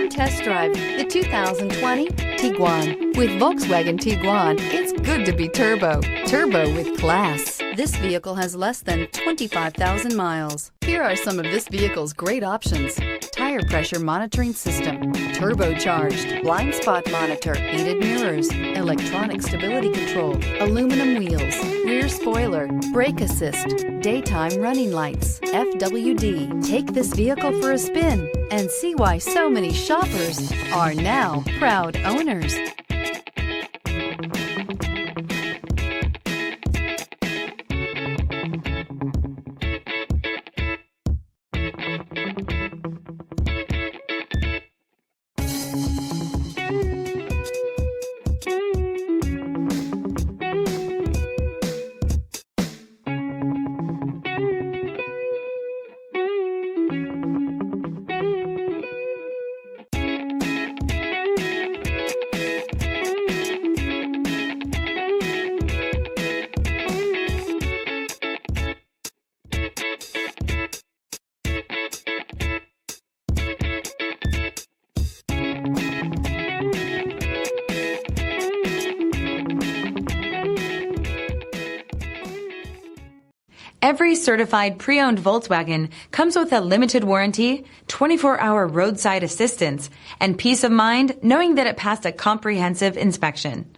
Come test drive the 2020 Tiguan. With Volkswagen Tiguan, it's good to be turbo. Turbo with class. This vehicle has less than 25,000 miles. Here are some of this vehicle's great options: tire pressure monitoring system, turbocharged, blind spot monitor, heated mirrors, electronic stability control, aluminum wheels, rear spoiler, brake assist, daytime running lights, FWD. Take this vehicle for a spin and see why so many shoppers are now proud owners. Every certified pre-owned Volkswagen comes with a limited warranty, 24-hour roadside assistance, and peace of mind knowing that it passed a comprehensive inspection.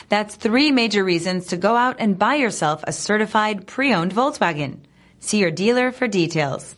That's 3 major reasons to go out and buy yourself a certified pre-owned Volkswagen. See your dealer for details.